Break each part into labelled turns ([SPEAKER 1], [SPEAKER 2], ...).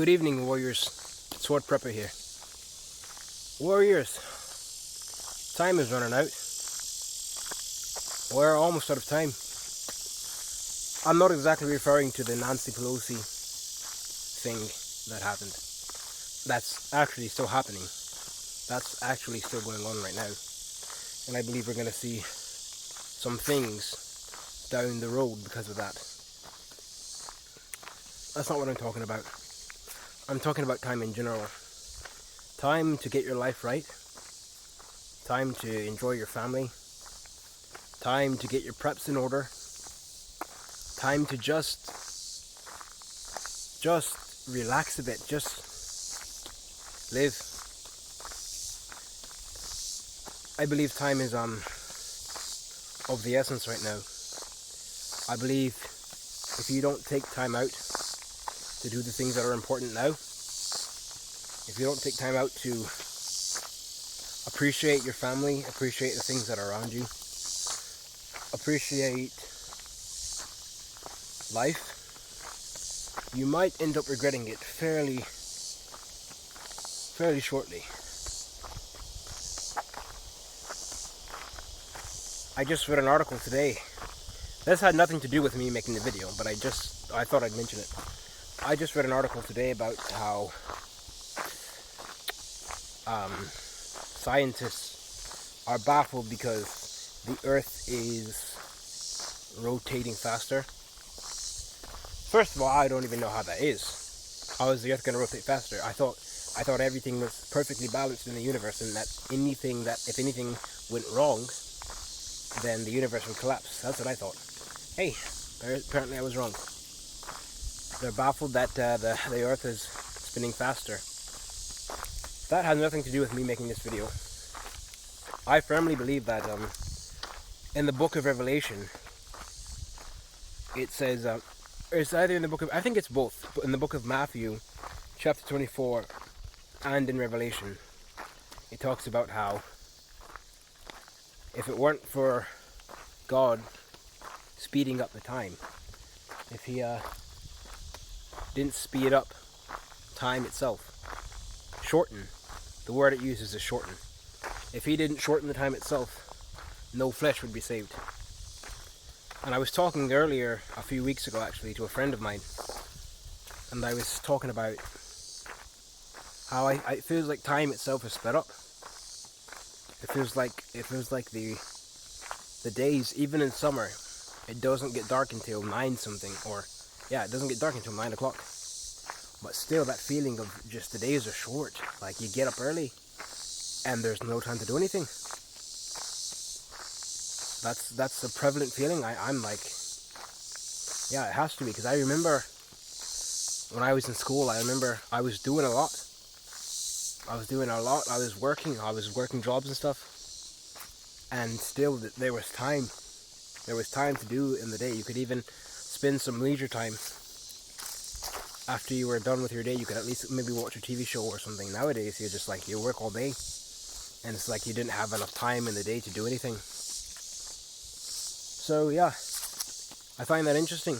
[SPEAKER 1] Good evening, warriors. Sword Prepper here. Warriors, time is running out. We're almost out of time. I'm not exactly referring to the Nancy Pelosi thing that happened. That's actually still happening. That's actually still going on right now. And I believe we're going to see some things down the road because of that. That's not what I'm talking about. I'm talking about time in general. Time to get your life right. Time to enjoy your family. Time to get your preps in order. Time to just relax a bit. Just live. I believe time is of the essence right now. I believe if you don't take time out to do the things that are important now, if you don't take time out to appreciate your family, appreciate the things that are around you, appreciate life, you might end up regretting it fairly shortly. I just read an article today. This had nothing to do with me making the video, but I thought I'd mention it. I just read an article today about how scientists are baffled because the Earth is rotating faster. First of all, I don't even know how that is. How is the Earth going to rotate faster? I thought everything was perfectly balanced in the universe, and that if anything went wrong, then the universe would collapse. That's what I thought. Hey, apparently I was wrong. They're baffled that the Earth is spinning faster. That has nothing to do with me making this video. I firmly believe that in the book of Revelation, it says, it's either in the book of, I think it's both, but in the book of Matthew, chapter 24, and in Revelation, it talks about how if it weren't for God speeding up the time, if he didn't speed up time itself, shorten, the word it uses is shorten. If he didn't shorten the time itself, no flesh would be saved. And I was talking earlier, a few weeks ago actually, to a friend of mine, and I was talking about how it feels like time itself has sped up. It feels like the days, even in summer, it doesn't get dark until 9 something, it doesn't get dark until 9 o'clock. But still, that feeling of just the days are short. Like you get up early, and there's no time to do anything. That's a prevalent feeling. I'm like, yeah, it has to be, because I remember when I was in school, I was doing a lot. I was working jobs and stuff, and still there was time. There was time to do in the day. You could even spend some leisure time. After you were done with your day, you could at least maybe watch a TV show or something. Nowadays, you're just like, you work all day, and it's like you didn't have enough time in the day to do anything. So yeah, I find that interesting.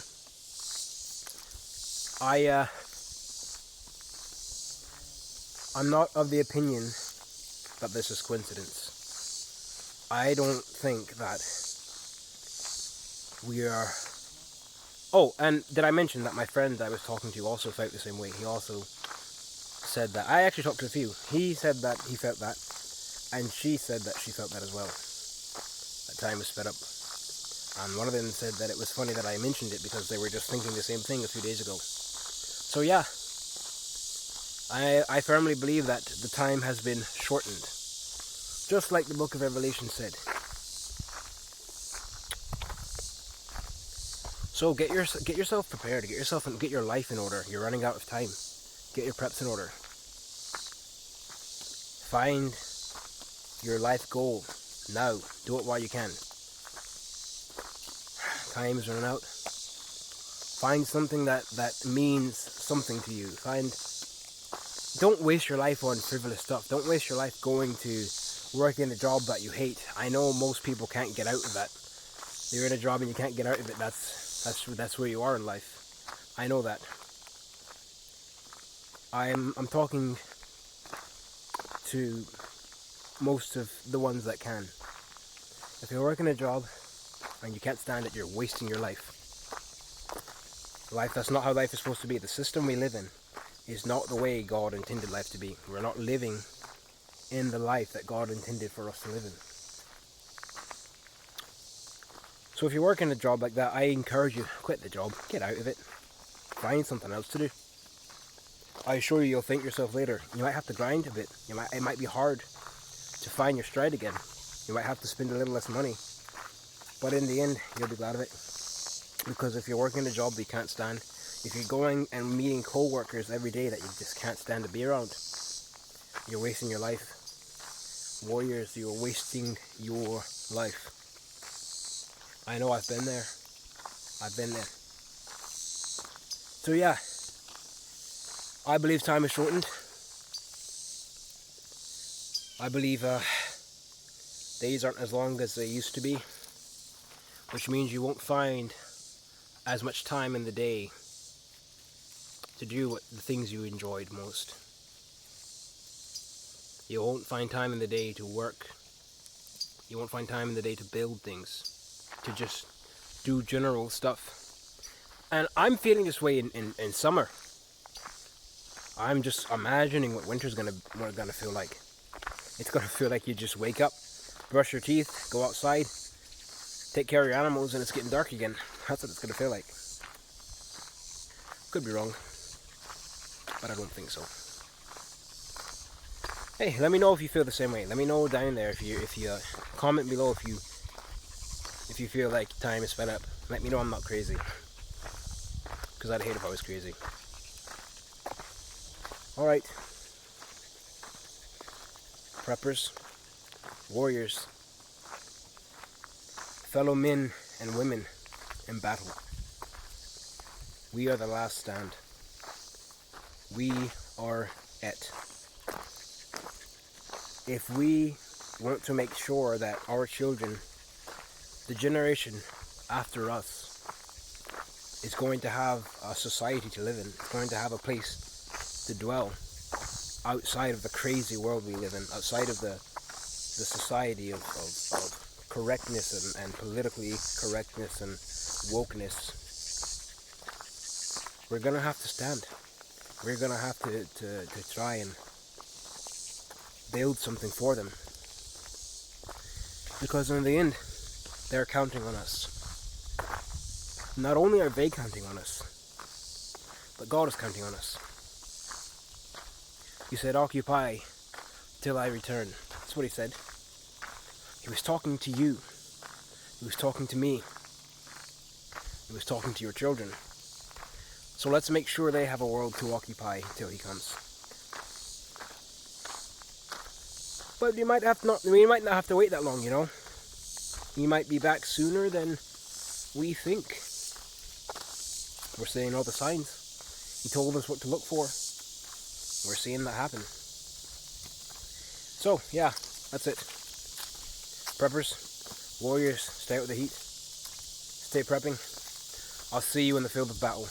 [SPEAKER 1] I'm not of the opinion that this is coincidence. I don't think that we are... Oh, and did I mention that my friend I was talking to also felt the same way? He also said that. I actually talked to a few. He said that he felt that, and she said that she felt that as well. That time was sped up. And one of them said that it was funny that I mentioned it because they were just thinking the same thing a few days ago. So yeah, I firmly believe that the time has been shortened. Just like the book of Revelation said. So get yourself prepared, get your life in order. You're running out of time. Get your preps in order. Find your life goal now. Do it while you can. Time is running out. Find something that means something to you. Don't waste your life on frivolous stuff. Don't waste your life going to work in a job that you hate. I know most people can't get out of that. You're in a job and you can't get out of it. That's where you are in life. I know that. I'm talking to most of the ones that can. If you're working a job and you can't stand it, you're wasting your life. That's not how life is supposed to be. The system we live in is not the way God intended life to be. We're not living in the life that God intended for us to live in. So if you're working a job like that, I encourage you, quit the job, get out of it, find something else to do. I assure you, you'll thank yourself later. You might have to grind a bit. It might be hard to find your stride again. You might have to spend a little less money. But in the end, you'll be glad of it. Because if you're working a job that you can't stand, if you're going and meeting co-workers every day that you just can't stand to be around, you're wasting your life. Warriors, you're wasting your life. I know I've been there. I've been there. So yeah, I believe time is shortened. I believe days aren't as long as they used to be, which means you won't find as much time in the day to do the things you enjoyed most. You won't find time in the day to work. You won't find time in the day to build things, to just do general stuff. And I'm feeling this way in summer. I'm just imagining what winter's gonna feel like. It's gonna feel like you just wake up, brush your teeth, go outside, take care of your animals, and it's getting dark again. That's what it's gonna feel like. Could be wrong, but I don't think so. Hey, let me know if you feel the same way. Let me know down there if you comment below if you feel like time is sped up. Let me know I'm not crazy, because I'd hate if I was crazy. All right, preppers, warriors, fellow men and women in battle. We are the last stand. We are it. If we want to make sure that our children, the generation after us, is going to have a society to live in, it's going to have a place to dwell outside of the crazy world we live in, outside of the society of correctness and politically correctness and wokeness, we're gonna have to stand. We're gonna have to try and build something for them, because in the end, they're counting on us. Not only are they counting on us, but God is counting on us. He said, "Occupy till I return." That's what he said. He was talking to you. He was talking to me. He was talking to your children. So let's make sure they have a world to occupy till he comes. But we might not have to wait that long, you know. He might be back sooner than we think. We're seeing all the signs. He told us what to look for. We're seeing that happen. So, yeah, that's it. Preppers, warriors, stay out of the heat. Stay prepping. I'll see you in the field of battle.